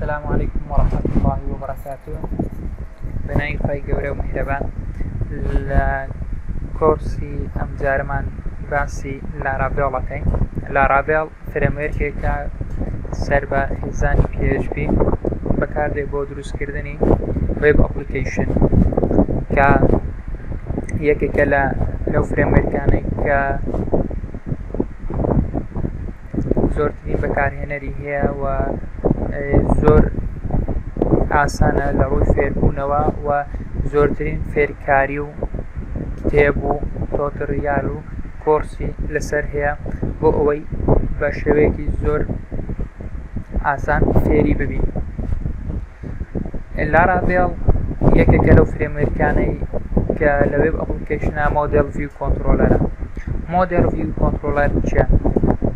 السلام عليكم ورحمة الله وبركاته. بناي خی گەورە و میهرەبان لە کۆرسی ئەم جارەمان باسی لاراڤێڵەکەین. لاراڤێڵ فرێموێرکێکە سەر بە خێزانی PHP بەکاردێت بۆ دروستکردنی وێب ئەپلیکیشن کە یەکێکە لەو فرێموێرکانەی کە زۆرترین بەکارهێنەری هەیە و زۆر ئاسانە لە ڕووی فێربوونەوە و زۆرترین فێرکاری و کتێب و تۆتڕیال و کۆرسی لەسەر هەیە بۆ ئەوەی بە شێوەیەکی زۆر ئاسان فێری ببین. لاراڤێڵ یەکێکە لەو فرێموێرکانەی کە لە وێب ئەپلیکیشنە مۆدێل ڤیو کۆنتڕۆلەرە. مۆدێل ڤیو کۆنتڕۆلەر چییە؟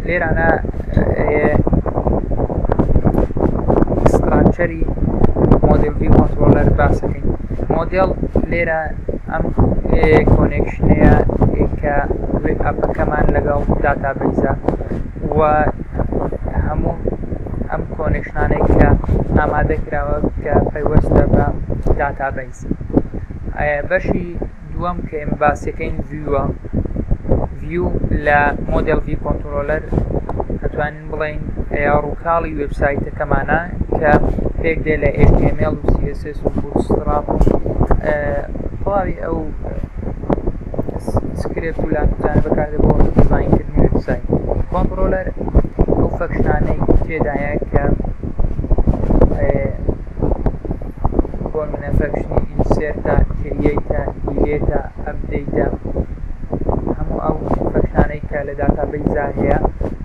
لێرانە ستراکچەری مۆدێل ڤیو کۆنتڕۆلەر باسەکەین. مۆدێل لێرە ئەم کۆنێکشنەیە کە ئەپەکەمان لەگەڵ داتابیزە و هەموو ئەم کۆنێکشنانەی کە ئامادەکراوە کە پەیوەستە بە داتابیز. بەشی دووەم کە ئێمە باسیەکەین ڤیوە. ڤیو لە مۆدێل ڤیو کۆنتڕۆلەر ئەتوانین بڵێین ڕووکاڵی وێبسایتەکەمانە کە پێک دێ لە HTML و CSS و بوتستراب و تەواوی ئەو سکرێپت و لانگویجانە بەکاردێت بۆ دیزاینکردنی وێبسایت. کۆنتڕۆلەر ئەو فەکشنانەی تێدایە کە بۆ منە فەکشنی ئینسێرتە، کریەیتە، دیلێتە، ئەپدەیتە، هەموو ئەو فەکشنانەی کە لە داتابیزا هەیە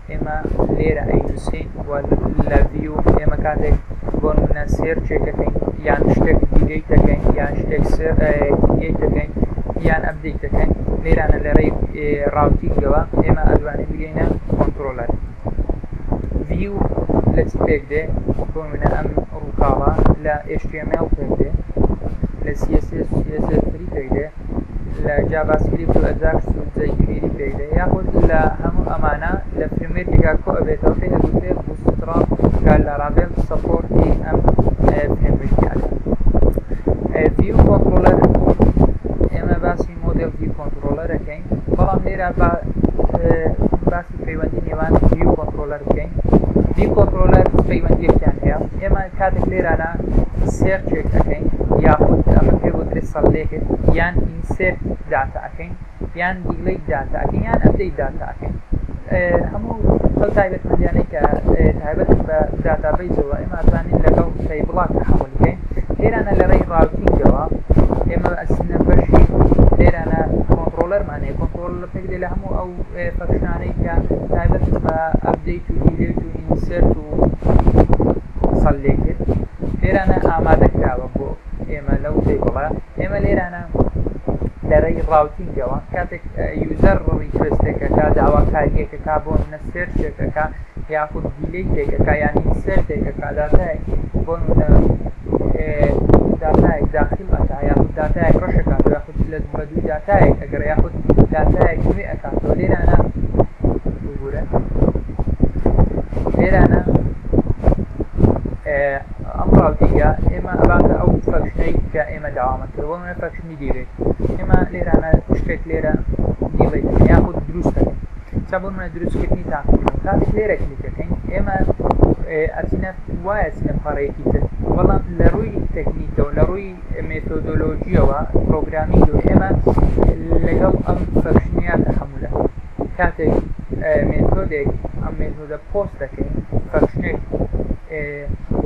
ئێمە لێرە ئەینووسین و لە ڤیو ئێمە کاتێک بۆ منە سێرچێکەکەین یان شتێک دیلێت دەکەین یان شتێک کریەیت دەکەین یان ئەپدەیت دەکەین لێرانە لەڕێی ڕاوتینگەوە ئێمە ئەدوانین بگەینە کۆنتڕۆلەر. ڤیو لە چ پێک دێ؟ بۆ منە ئەم ڕووکاڵە لە HTML پێک دێ، لە CSS و CSS3 پێک دێ، لە جاڤاسکریپت و ئەجاکس و جێکوێری پێک دێ، یاخود لە هەموو ئەمانە لە فرێموێرکێکا کۆ ئەبێتەوە پێی ئەگوترێت بوتستراب کە لاراڤێڵ سەپۆرتی ئەم فرێموێرکیانە. ڤیو کۆنتڕۆلەر ئێمە باسی مۆدێل ڤیو کۆنتڕۆلەرەکەین، بەڵام لێرە باسی پەیوەندی نێوان ڤیو کۆنتڕۆلەر بکەین. ڤیو کۆنتڕۆلەر پەیوەندیەکیان هەیە. ئێمە کاتێک لێرانە سێرچێک ئەەکەین یاخود ئەمە پێ بۆترێت سەڵێکت یان ئینسێرت داتا ئەەکەین یان دیلەیت داتا ئەەکەین یان ئەپدەیت داتا ئەەکەین. هەموو ئەو تایبەتمەندیانەی کە تایبەت بە داتابیزەوە ئێمە ئەتوانین لەگەڵ تەیبڵات تەحوڵ بکەین. لێرانە لەڕێی ڕاوتینگەوە ئێمە ئەچینە بەشی لێرانە کۆنتڕۆلەرمان هەیە. کۆنتڕۆلەر پێک دێ لە هەموو ئەو فەکشنانەی کە تایبەت بە ئەپدەیت و دیلێت و ئینسێرت و سەڵێکرد لێرانە ئامادەکراوە بۆ ئێمە لەو تەیبڵە. ئێمە لێرانە لەڕێی ڕاوتینگەوە کاتێک یوزەر ڕیکوێستێکەکە داواکاریەکەکە بۆ منە سێرچێکەکە یاخود دیلەیتێکەکە یان ئینسێرتێکەکە داتایەک بۆ منە داتایەک داخل ئەکا یاخود داتایەک ڕەشەکاتەوە یاخود لە بەدووی داتایەک ئەگەر یاخود داتایەک نوێ ئەکاتەوە لێرانە بگورە لێرانە ئەم ڕاوتینگە ئێمە ئەباتە ئەو فەکشنەی کە ئێمە داوامەکردەوە منە فەکشنی دیلێت. ئێمە لێرانە شتێک لێرە دیڵێت یاخود دروستەکەین چا بۆ منە دروستکردنی تاقیکردن. کاتێک لێرە کلیکەکەین ئێمە ئەچینە وایە چینە پەڕەیەکی تر، بەڵام لە ڕووی تەکنیکەوە لە ڕووی مێتۆدۆلۆژیەوە پرۆگرامینگ ئێمە لەگەڵ ئەم فەکشنیە تەحەمولە. کاتێک مێتۆدێک ئەم مێتۆدە پۆست دەکەین فەکشنێک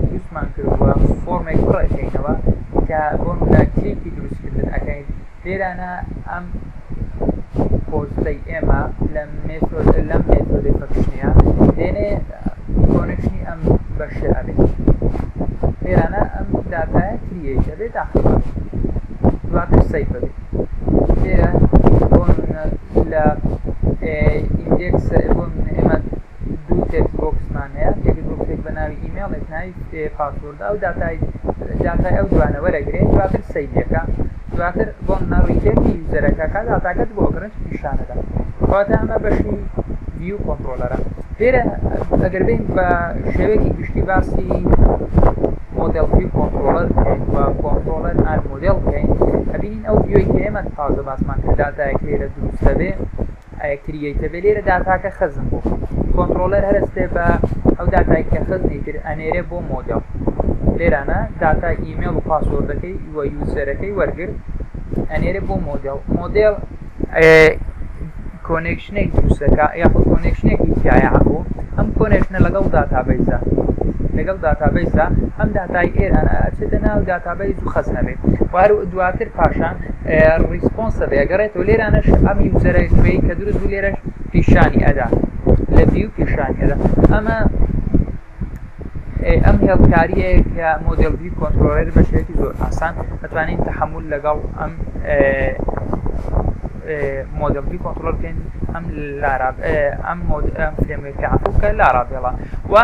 دروستمان کردووە فۆرمێک بڕەکەینەوە کە بۆ منە کلیپی دروستکردن ئەەکەین. لێرانە ئەم پۆستەی ئێمە لەم مێتۆدەی فەکشنیە دێنێ کۆنێکشنی ئەم بەشە ئەبێت. لێرانە ئەم داتایە کریەیتە بێت داخل دواتر سەیڤ بێت. لێرە بۆ منە لە ئیندێکس بۆ ئێمە دوو تێکست بۆکسمان هەیە، تێکست بۆکسێک بە ناوی ئیمێڵێک ناوی پاسوۆردە و داتای ئەو دوانە وەرەگرێت دواتر سەیڤەکە دواتر بۆ منە ڕیتێکی یوزەرەکە کە داتاکەت بۆ گرنج پیشانەدا. کەواتە ئەمە بەشی ڤیو کۆنتڕۆلەرە. لێرە ئەگەر بین بە شێوەیەکی گشتی باسی مۆدل view controller بکەین و کۆنترۆلەر ئان مۆدل بکەین ئەبینین ئەو ڤیۆی کە ئێمە تازە باسمان کرد داتایەک لێرە دروستە بێ کریەیتە بێ لێرە داتاکە خەزم بوو کۆنترۆلەر هەرستێ بە ئەو داتای کە خەزنی تر ئەنێرێ بۆ مۆدل لێرانە داتا ئیمێل و پاسوردەکەی و یوزەرەکەی وەرگرت ئەنێرێ بۆ مۆدل کۆنێکشنێک دروستەکە یاخود کۆنێکشنێکی تایە هەبوو ئەم کۆنێکشنە لەگەڵ داتابیزە ئەم داتای ئێرانە ئەچێتە ناو داتابیز و خەزنەبێت وارو دواتر پاشان ریسپۆنسە بێ ئەگەڕێتەوە لێرانەش ئەم یوزەرە نوێی کە دروست بوو لێرەش پیشانی ئەدا لە ڤیو پیشانی ئەدا ئەم هێڵکاریە کە مۆدل view controller بە شێوەیەکی زۆر ئاسان دەتوانین تەحمل لەگەڵ ئەم مۆدل view controller بکەین ئەم فرێمورکە عەفوکە لارابێڵە و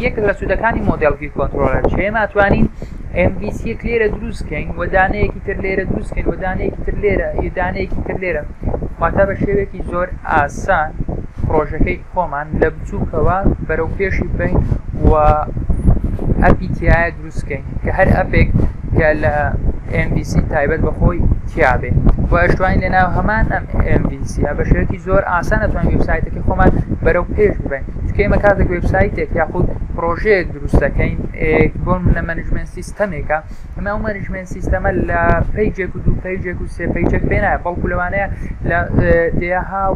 یەک لە سوودەکانی مۆدل view controller چێمە ئەتوانین MVC-یەک لێرە دروستکەین و دانەیەکی تر لێرە دروستکەین و دانەیەکی تر لێرە واتە بە شێوەیەکی زۆر ئاسان پرۆژەکەی خۆمان لە بچووکەوە بەرەو پێشی بین و ئەپی تایە دروستکەین کە هەر ئەپێک کە لە MVC تایبەت بەخۆی تیابێ و ئەشتوانین لەناو هەمان ئەم MVC بە شێوەیەکی زۆر ئاسان ئەتوانین وێبسایتەکەی خۆمان بەرەو پێش ببین چونکە ئێمە کاتێک وێبسایتێک یاخود پرۆژەیەک دروستەکەین بۆ لە مەنیجمنت سیستەمێکە ئەمە ئەو مەنیجمنت سیستەمە لە پەیجێک و دوو پەیجێک و سێ پەیجێک پێ نایە بەڵکو لەوانەیە لە دێها و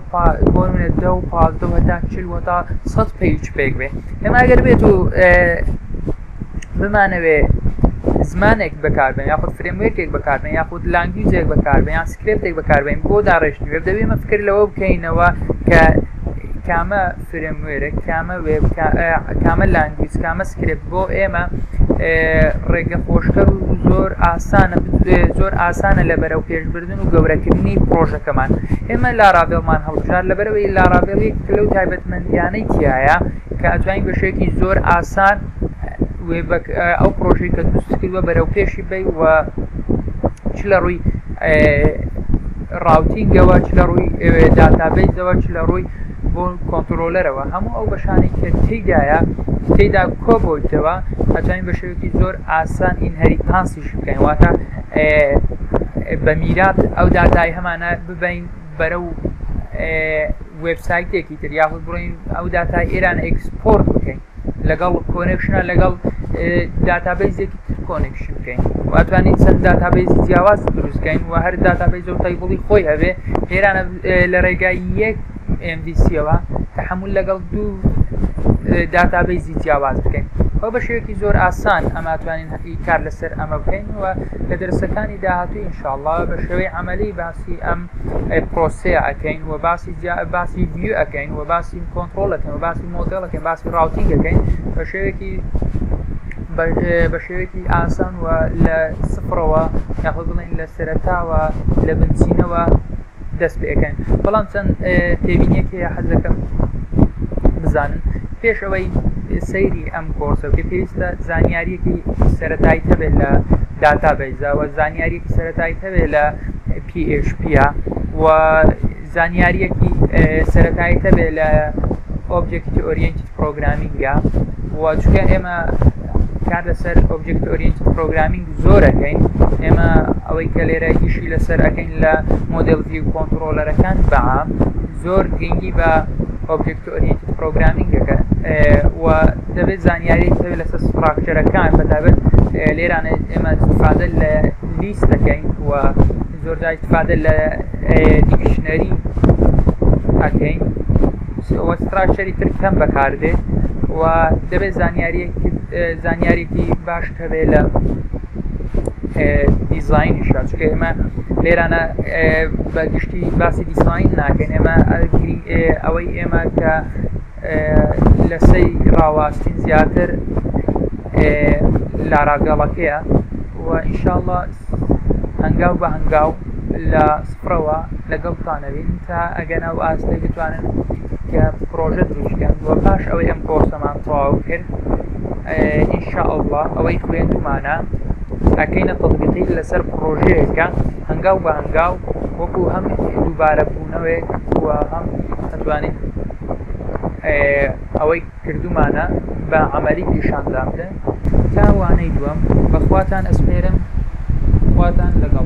بۆنێت 10 و 15 هەتا 40 تا 100 پەیج پێک بێ ئێمە ئەگەر بێت و بمانەوێ زمانێک بەکاربێن یاخود فرێمورکێک بەکاربێن یاخود لانگویجێک بەکاربێن یان سکرێپتێک بەکاربێن بۆ داڕێژنی وێب دەبێ ئێمە فکر لەوە بکەینەوە کە کامە فرێمورێک کامە وێب کامە لانگویج کامە سکرێپت بۆ ئێمە ڕێگە خۆشکەر و زۆر ئاسانە لە بەرەو پێشبردن و گەورەکردنی پرۆژەکەمان ئێمە لاراڤێڵمان هەڵبژار لەبەرەوەی لاراڤێڵێک لەو تایبەتمەندیانەی تایە کە ئەتوانین بە شێوەیەکی زۆر ئاسان ئەو پرۆژەی کە دروست کردووە بەرەو پێشی بی و چ لە ڕووی ڕاوتینگەوە چ لە ڕووی داتابیزەوە چ لە ڕووی بۆ کۆنترۆلەرەوە هەموو ئەو بەشانەی کە تێیدا کۆبۆیتەوە ئەتوانین بە شێوەیەکی زۆر ئاسان ئینهەریتانسیش بکەین واتە بە میرات ئەو داتای هەمانە ببین بەرەو وێبسایتێکی تر یاخود بڕۆین ئەو داتای ئێران ئەکسپۆرت بکەین لەگەڵ کۆنێکشنە لەگەڵ داتابیزێکی تر کۆنێکشن بکەین و ئەتوانین چەند داتابیزی جیاواز دروستکەین و هەر داتابیز و تایبڵی خۆی هەبێ لێرانە لە ڕێگای یەک MVC-ەوە تەحمل لەگەڵ دوو داتابیزی جیاواز بکەین ئەو بە شێوەیەکی زۆر ئاسان ئەمە ئەتوانین کار لەسەر ئەمە بکەین و لە دەرسەکانی داهاتوو ئینشاءالله بە شێوەی عەمەلی باسی ئەم پرۆسەیە ئەکەین و باسی ڤیو ئەکەین و باسی کۆنترۆڵ ئەکەین و باسی مۆدێڵ ئەکەین باسی ڕاوتینگ ئەکەین بە شێوەیەکی ئاسان و لە سفرەوە یاخود بڵێن لە سەرەتاوە لە بنچینەوە دەست پێەکەین بەڵام چەند تێبینیەک هەیە حەز دەکەم بزانن پێش ئەوەی سەیری ئەم کۆرسە کە پێویستە زانیاریەکی سەرەتایی هەبێت لە داتابیزە و زانیاریەکی سەرەتایی هەبێت لە PHP و زانیاریەکی سەرەتایی هەبێت لە Object Oriented Programming و چونکە ئێمە کار لەسەر Object Oriented Programming زۆرەکەین ئێمە ئەوەی کە لێرە ئیشی لەسەر ئەکەین لە مۆدل view کۆنترۆلەرەکان بەعام زۆر گرنگی بە Object Oriented Programming دەکەن و دەبێت زانیاری هەبێت لەسەر ستراکچەرەکان بەتابەت لێرانە ئێمە استفادە لە لیست دەکەین و زۆرجار استفادە لە دیکشنەری ئەکەین و ستراکچەری تر کەم بەکاردێت و دەبێت زانیاریەکی باش هەبێت لە دیزاینیشە چونکە ئێمە لێرانە بەگشتی باسی دیزاین ناکەین ئێمە ئەوەی ئێمە کە لەسەی ڕاواستین زیاتر لاراگەڵەکەیە و ئینشاءالله هەنگاو بە هەنگاو لە سفرەوە لەگەڵتانەوین تا ئەگەنە و ئاستەی بتوانن کە پرۆژە دروستکەن و پاش ئەوەی ئەم کۆرسەمان تەواو کرد ئینشاءالله ئەوەی خوێندومانە ئەکەینە تەطبیقی لەسەر پرۆژەیەکە هەنگاو بە هەنگاو وەکو هەم دووبارە بوونەوەیەک و هەم ئەتوانین ئەوەی کردومانە بە عەمەلی پیشاندامدە. تا وانەی دووەم بەخواتان ئەسپێرم، خواتان لەگەڵ.